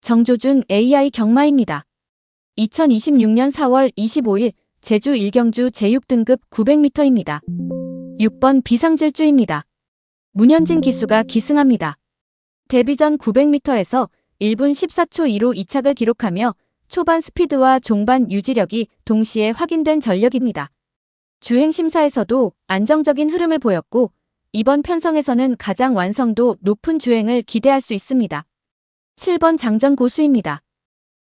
정조준 AI 경마입니다. 2026년 4월 25일 제주 일경주 제6등급 900m입니다. 6번 비상질주입니다. 문현진 기수가 기승합니다. 데뷔전 900m에서 1분 14초 2로 2착을 기록하며 초반 스피드와 종반 유지력이 동시에 확인된 전력입니다. 주행심사에서도 안정적인 흐름을 보였고 이번 편성에서는 가장 완성도 높은 주행을 기대할 수 있습니다. 7번 장전 고수입니다.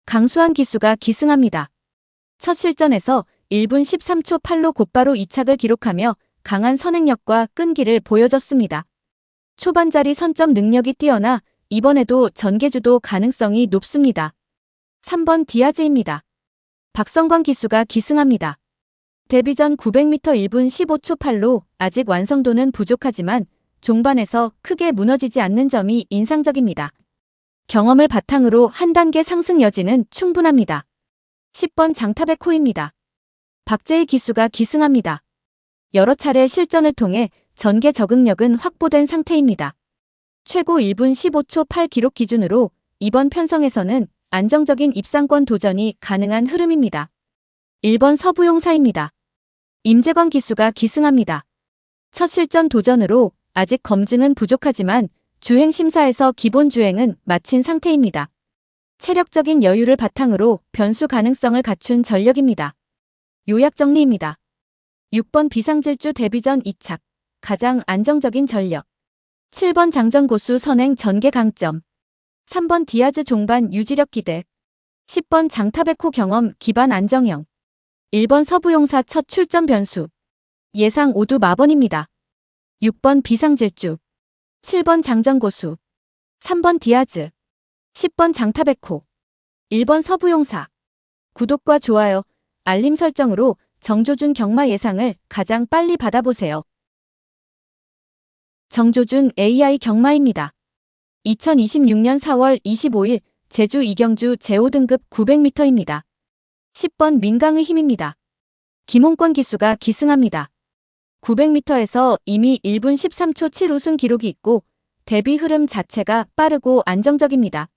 강수환 기수가 기승합니다. 첫 실전에서 1분 13초 8로 곧바로 2착을 기록하며 강한 선행력과 끈기를 보여줬습니다. 초반자리 선점 능력이 뛰어나 이번에도 전개주도 가능성이 높습니다. 3번 디아즈입니다. 박성광 기수가 기승합니다. 데뷔전 900m 1분 15초 8로 아직 완성도는 부족하지만 종반에서 크게 무너지지 않는 점이 인상적입니다. 경험을 바탕으로 한 단계 상승 여지는 충분합니다. 10번 장타백호입니다. 박재희 기수가 기승합니다. 여러 차례 실전을 통해 전개 적응력은 확보된 상태입니다. 최고 1분 15초 8 기록 기준으로 이번 편성에서는 안정적인 입상권 도전이 가능한 흐름입니다. 1번 서부용사입니다. 임재광 기수가 기승합니다. 첫 실전 도전으로 아직 검증은 부족하지만 주행심사에서 기본 주행은 마친 상태입니다. 체력적인 여유를 바탕으로 변수 가능성을 갖춘 전력입니다. 요약 정리입니다. 6번 비상질주 데뷔전 2착, 가장 안정적인 전력. 7번 장전고수 선행 전개 강점. 3번 디아즈 종반 유지력 기대. 10번 장타백호 경험 기반 안정형. 1번 서부용사 첫 출전 변수. 예상 오두 마번입니다. 6번 비상질주. 7번 장전고수. 3번 디아즈. 10번 장타백호. 1번 서부용사. 구독과 좋아요, 알림 설정으로 정조준 경마 예상을 가장 빨리 받아보세요. 정조준 AI 경마입니다. 2026년 4월 25일 제주 이경주 제5등급 900m입니다. 10번 민강의 힘입니다. 김홍권 기수가 기승합니다. 900m에서 이미 1분 13초 7 우승 기록이 있고 데뷔 흐름 자체가 빠르고 안정적입니다.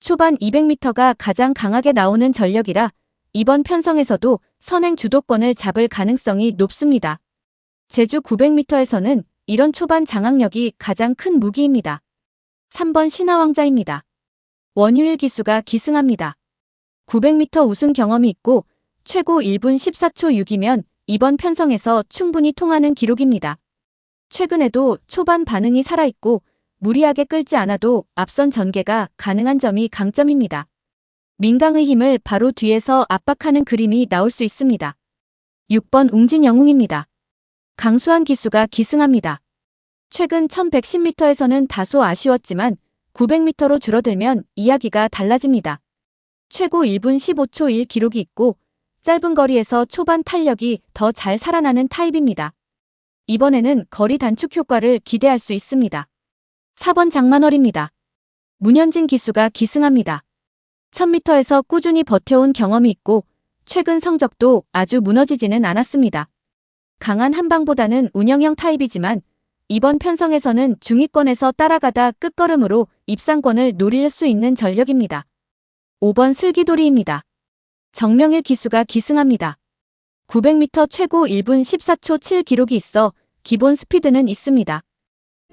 초반 200m가 가장 강하게 나오는 전력이라 이번 편성에서도 선행 주도권을 잡을 가능성이 높습니다. 제주 900m에서는 이런 초반 장악력이 가장 큰 무기입니다. 3번 신화왕자입니다. 원유일 기수가 기승합니다. 900m 우승 경험이 있고 최고 1분 14초 6이면 이번 편성에서 충분히 통하는 기록입니다. 최근에도 초반 반응이 살아있고 무리하게 끌지 않아도 앞선 전개가 가능한 점이 강점입니다. 민강의 힘을 바로 뒤에서 압박하는 그림이 나올 수 있습니다. 6번 웅진영웅입니다. 강수환 기수가 기승합니다. 최근 1110m에서는 다소 아쉬웠지만 900m로 줄어들면 이야기가 달라집니다. 최고 1분 15초 1 기록이 있고 짧은 거리에서 초반 탄력이 더 잘 살아나는 타입입니다. 이번에는 거리 단축 효과를 기대할 수 있습니다. 4번 장만월입니다. 문현진 기수가 기승합니다. 1000m에서 꾸준히 버텨온 경험이 있고 최근 성적도 아주 무너지지는 않았습니다. 강한 한방보다는 운영형 타입이지만 이번 편성에서는 중위권에서 따라가다 끝걸음으로 입상권을 노릴 수 있는 전력입니다. 5번 슬기돌이입니다. 정명일 기수가 기승합니다. 900m 최고 1분 14초 7 기록이 있어 기본 스피드는 있습니다.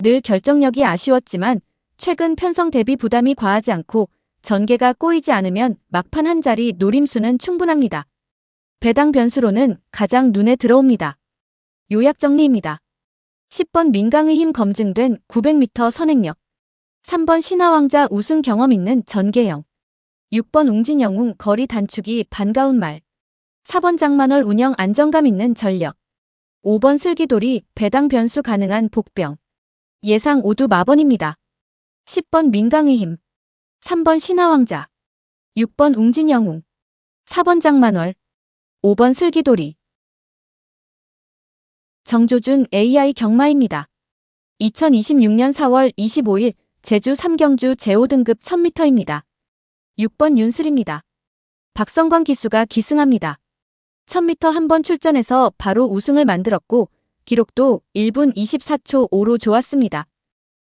늘 결정력이 아쉬웠지만 최근 편성 대비 부담이 과하지 않고 전개가 꼬이지 않으면 막판 한 자리 노림수는 충분합니다. 배당 변수로는 가장 눈에 들어옵니다. 요약 정리입니다. 10번 민강의 힘 검증된 900m 선행력. 3번 신화왕자 우승 경험 있는 전개형. 6번 웅진영웅 거리 단축이 반가운 말. 4번 장만월 운영 안정감 있는 전력. 5번 슬기돌이 배당 변수 가능한 복병. 예상 오두 마번입니다. 10번 민강의 힘. 3번 신화왕자. 6번 웅진영웅. 4번 장만월. 5번 슬기돌이. 정조준 AI 경마입니다. 2026년 4월 25일 제주 삼경주 제5등급 1000m입니다. 6번 윤슬입니다. 박성광 기수가 기승합니다. 1000m 한 번 출전해서 바로 우승을 만들었고 기록도 1분 24초 5로 좋았습니다.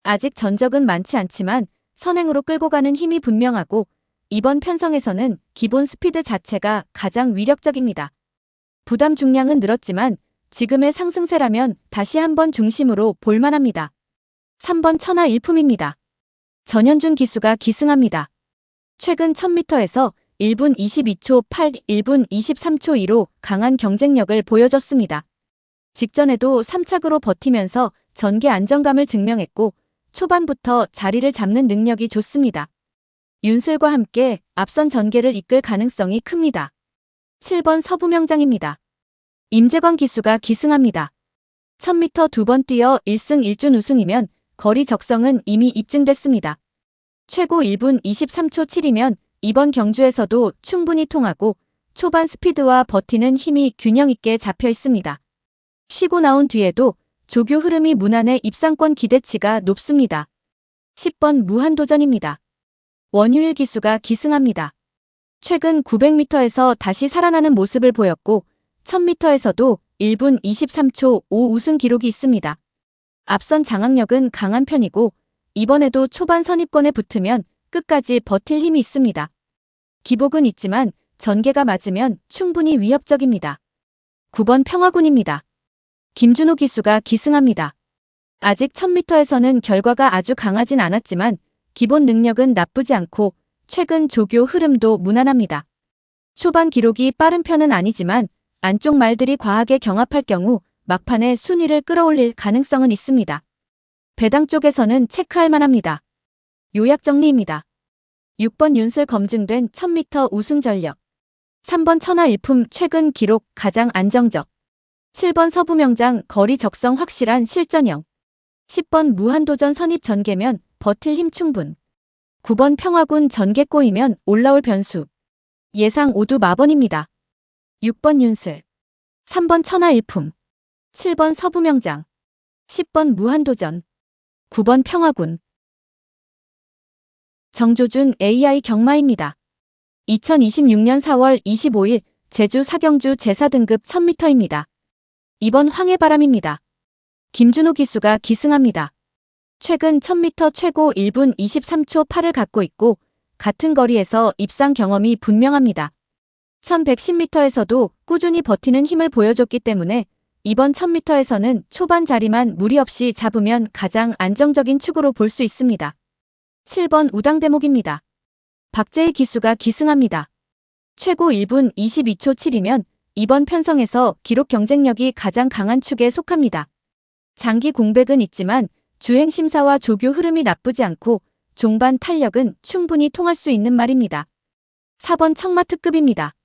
아직 전적은 많지 않지만 선행으로 끌고 가는 힘이 분명하고 이번 편성에서는 기본 스피드 자체가 가장 위력적입니다. 부담 중량은 늘었지만 지금의 상승세라면 다시 한번 중심으로 볼만합니다. 3번 천하 일품입니다. 전현준 기수가 기승합니다. 최근 1000m에서 1분 22초 8, 1분 23초 2로 강한 경쟁력을 보여줬습니다. 직전에도 3착으로 버티면서 전개 안정감을 증명했고 초반부터 자리를 잡는 능력이 좋습니다. 윤슬과 함께 앞선 전개를 이끌 가능성이 큽니다. 7번 서부명장입니다. 임재권 기수가 기승합니다. 1000m 2번 뛰어 1승 1준 우승이면 거리 적성은 이미 입증됐습니다. 최고 1분 23초 7이면 이번 경주에서도 충분히 통하고 초반 스피드와 버티는 힘이 균형 있게 잡혀 있습니다. 쉬고 나온 뒤에도 조교 흐름이 무난해 입상권 기대치가 높습니다. 10번 무한도전입니다. 원유일 기수가 기승합니다. 최근 900m에서 다시 살아나는 모습을 보였고 1000m에서도 1분 23초 5 우승 기록이 있습니다. 앞선 장악력은 강한 편이고 이번에도 초반 선입권에 붙으면 끝까지 버틸 힘이 있습니다. 기복은 있지만 전개가 맞으면 충분히 위협적입니다. 9번 평화군입니다. 김준호 기수가 기승합니다. 아직 1000m에서는 결과가 아주 강하진 않았지만 기본 능력은 나쁘지 않고 최근 조교 흐름도 무난합니다. 초반 기록이 빠른 편은 아니지만 안쪽 말들이 과하게 경합할 경우 막판에 순위를 끌어올릴 가능성은 있습니다. 배당 쪽에서는 체크할 만합니다. 요약 정리입니다. 6번 윤슬 검증된 1000m 우승 전력. 3번 천하 일품 최근 기록 가장 안정적. 7번 서부명장 거리 적성 확실한 실전형. 10번 무한도전 선입 전개면 버틸 힘 충분. 9번 평화군 전개 꼬이면 올라올 변수. 예상 오두 마번입니다. 6번 윤슬. 3번 천하 일품. 7번 서부명장. 10번 무한도전. 9번 평화군. 정조준 AI 경마입니다. 2026년 4월 25일 제주 사경주 제4등급 1000m입니다. 이번 황해바람입니다. 김준호 기수가 기승합니다. 최근 1000m 최고 1분 23초 8을 갖고 있고 같은 거리에서 입상 경험이 분명합니다. 1110m에서도 꾸준히 버티는 힘을 보여줬기 때문에 이번 1000m에서는 초반 자리만 무리 없이 잡으면 가장 안정적인 축으로 볼 수 있습니다. 7번 우당 대목입니다. 박재희 기수가 기승합니다. 최고 1분 22초 7이면 이번 편성에서 기록 경쟁력이 가장 강한 축에 속합니다. 장기 공백은 있지만 주행 심사와 조교 흐름이 나쁘지 않고 종반 탄력은 충분히 통할 수 있는 말입니다. 4번 청마 특급입니다.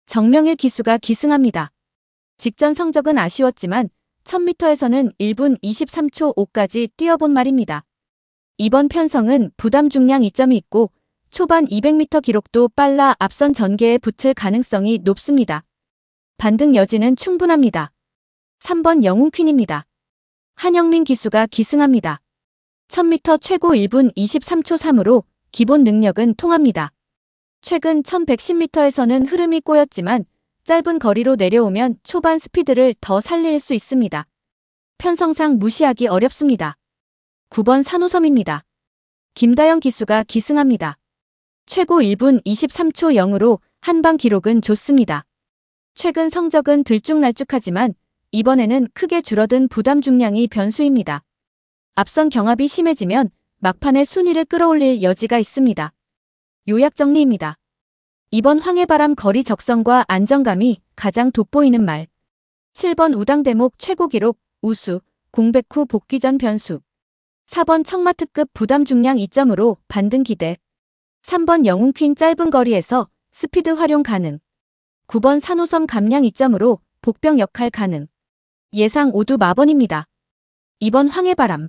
정명일 기수가 기승합니다. 직전 성적은 아쉬웠지만 1000m에서는 1분 23초 5까지 뛰어본 말입니다. 이번 편성은 부담 중량 이점이 있고 초반 200m 기록도 빨라 앞선 전개에 붙을 가능성이 높습니다. 반등 여지는 충분합니다. 3번 영웅퀸입니다. 한영민 기수가 기승합니다. 1000m 최고 1분 23초 3으로 기본 능력은 통합니다. 최근 1110m에서는 흐름이 꼬였지만 짧은 거리로 내려오면 초반 스피드를 더 살릴 수 있습니다. 편성상 무시하기 어렵습니다. 9번 산호섬입니다. 김다영 기수가 기승합니다. 최고 1분 23초 0으로 한방 기록은 좋습니다. 최근 성적은 들쭉날쭉하지만 이번에는 크게 줄어든 부담 중량이 변수입니다. 앞선 경합이 심해지면 막판에 순위를 끌어올릴 여지가 있습니다. 요약 정리입니다. 이번 황해바람 거리 적성과 안정감이 가장 돋보이는 말. 7번 우당 대목 최고 기록 우수, 공백 후 복귀 전 변수. 4번 청마 특급 부담 중량 2점으로 반등 기대. 3번 영웅퀸 짧은 거리에서 스피드 활용 가능. 9번 산호섬 감량 2점으로 복병 역할 가능. 예상 오두 마번입니다. 2번 황해바람.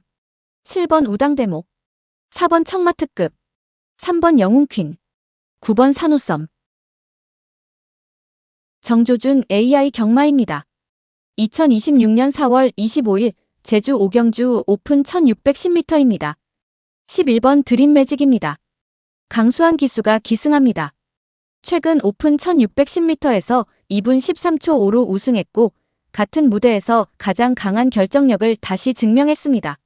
7번 우당 대목. 4번 청마 특급. 3번 영웅퀸. 9번 산호섬. 정조준 AI 경마입니다. 2026년 4월 25일 제주 오경주 오픈 1610m입니다. 11번 드림매직입니다. 강수환 기수가 기승합니다. 최근 오픈 1610m에서 2분 13초 5로 우승했고 같은 무대에서 가장 강한 결정력을 다시 증명했습니다.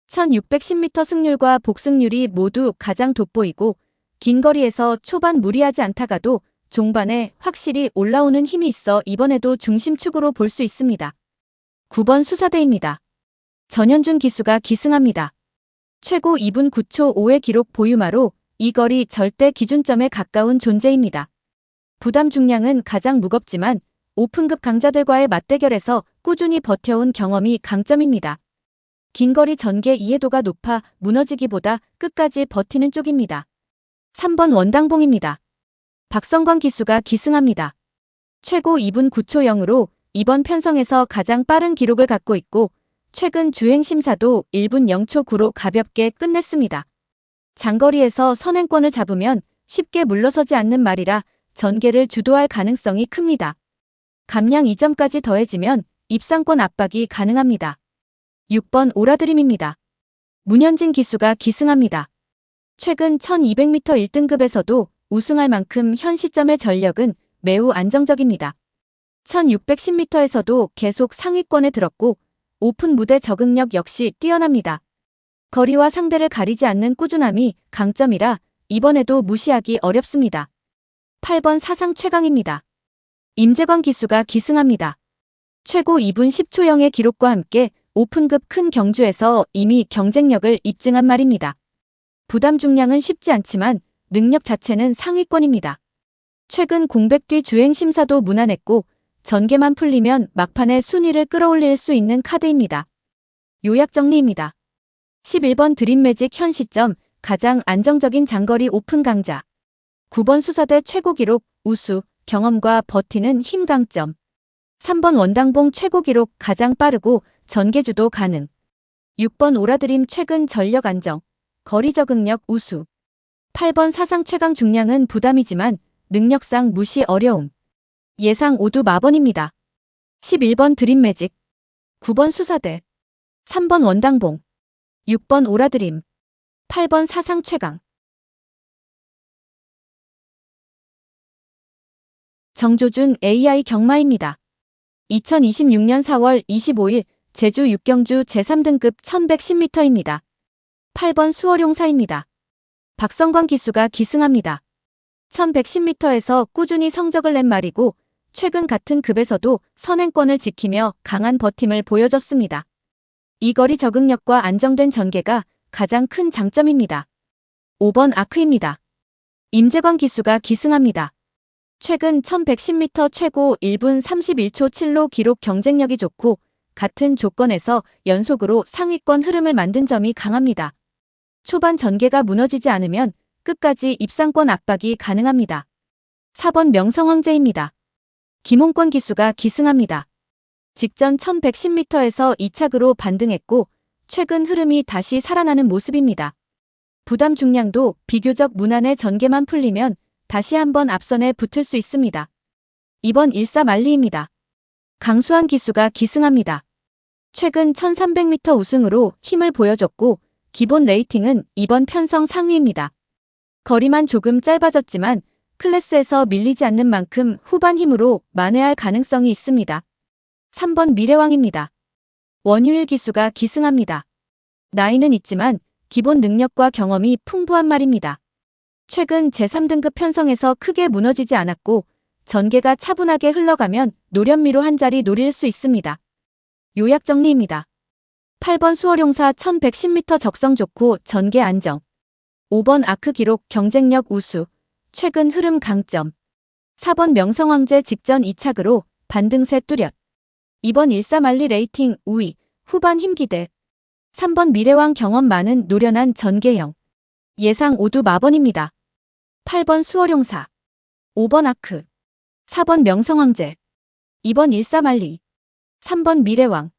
1610m 승률과 복승률이 모두 가장 돋보이고 긴 거리에서 초반 무리하지 않다가도 종반에 확실히 올라오는 힘이 있어 이번에도 중심축으로 볼 수 있습니다. 9번 수사대입니다. 전현준 기수가 기승합니다. 최고 2분 9초 5의 기록 보유마로 이 거리 절대 기준점에 가까운 존재입니다. 부담 중량은 가장 무겁지만 오픈급 강자들과의 맞대결에서 꾸준히 버텨온 경험이 강점입니다. 긴 거리 전개 이해도가 높아 무너지기보다 끝까지 버티는 쪽입니다. 3번 원당봉입니다. 박성광 기수가 기승합니다. 최고 2분 9초 0으로 이번 편성에서 가장 빠른 기록을 갖고 있고 최근 주행 심사도 1분 0초 9로 가볍게 끝냈습니다. 장거리에서 선행권을 잡으면 쉽게 물러서지 않는 말이라 전개를 주도할 가능성이 큽니다. 감량 2점까지 더해지면 입상권 압박이 가능합니다. 6번 오라드림입니다. 문현진 기수가 기승합니다. 최근 1200m 1등급에서도 우승할 만큼 현 시점의 전력은 매우 안정적입니다. 1610m에서도 계속 상위권에 들었고 오픈 무대 적응력 역시 뛰어납니다. 거리와 상대를 가리지 않는 꾸준함이 강점이라 이번에도 무시하기 어렵습니다. 8번 사상 최강입니다. 임재광 기수가 기승합니다. 최고 2분 10초 0의 기록과 함께 오픈급 큰 경주에서 이미 경쟁력을 입증한 말입니다. 부담 중량은 쉽지 않지만 능력 자체는 상위권입니다. 최근 공백 뒤 주행 심사도 무난했고 전개만 풀리면 막판에 순위를 끌어올릴 수 있는 카드입니다. 요약 정리입니다. 11번 드림매직 현 시점 가장 안정적인 장거리 오픈 강자. 9번 수사대 최고 기록 우수 경험과 버티는 힘 강점. 3번 원당봉 최고 기록 가장 빠르고 전개주도 가능. 6번 오라드림 최근 전력 안정 거리 적응력 우수. 8번 사상 최강 중량은 부담이지만 능력상 무시 어려움. 예상 오두 마번입니다. 11번 드림매직, 9번 수사대, 3번 원당봉, 6번 오라드림, 8번 사상 최강. 정조준 AI 경마입니다. 2026년 4월 25일 제주 육경주 제3등급 1110m입니다. 8번 수월용사입니다. 박성광 기수가 기승합니다. 1110m에서 꾸준히 성적을 낸 말이고 최근 같은 급에서도 선행권을 지키며 강한 버팀을 보여줬습니다. 이 거리 적응력과 안정된 전개가 가장 큰 장점입니다. 5번 아크입니다. 임재광 기수가 기승합니다. 최근 1110m 최고 1분 31초 7로 기록 경쟁력이 좋고 같은 조건에서 연속으로 상위권 흐름을 만든 점이 강합니다. 초반 전개가 무너지지 않으면 끝까지 입상권 압박이 가능합니다. 4번 명성황제입니다. 김홍권 기수가 기승합니다. 직전 1110m에서 2착으로 반등했고 최근 흐름이 다시 살아나는 모습입니다. 부담 중량도 비교적 무난해 전개만 풀리면 다시 한번 앞선에 붙을 수 있습니다. 2번 일사만리입니다. 강수환 기수가 기승합니다. 최근 1300m 우승으로 힘을 보여줬고 기본 레이팅은 이번 편성 상위입니다. 거리만 조금 짧아졌지만 클래스에서 밀리지 않는 만큼 후반 힘으로 만회할 가능성이 있습니다. 3번 미래왕입니다. 원유일 기수가 기승합니다. 나이는 있지만 기본 능력과 경험이 풍부한 말입니다. 최근 제3등급 편성에서 크게 무너지지 않았고 전개가 차분하게 흘러가면 노련미로 한 자리 노릴 수 있습니다. 요약 정리입니다. 8번 수월용사 1110m 적성 좋고 전개 안정. 5번 아크 기록 경쟁력 우수, 최근 흐름 강점. 4번 명성황제 직전 2착으로 반등세 뚜렷. 2번 일사만리 레이팅 우위, 후반 힘 기대. 3번 미래왕 경험 많은 노련한 전개형. 예상 오두 마번입니다. 8번 수월용사, 5번 아크, 4번 명성황제, 2번 일사만리, 3번 미래왕.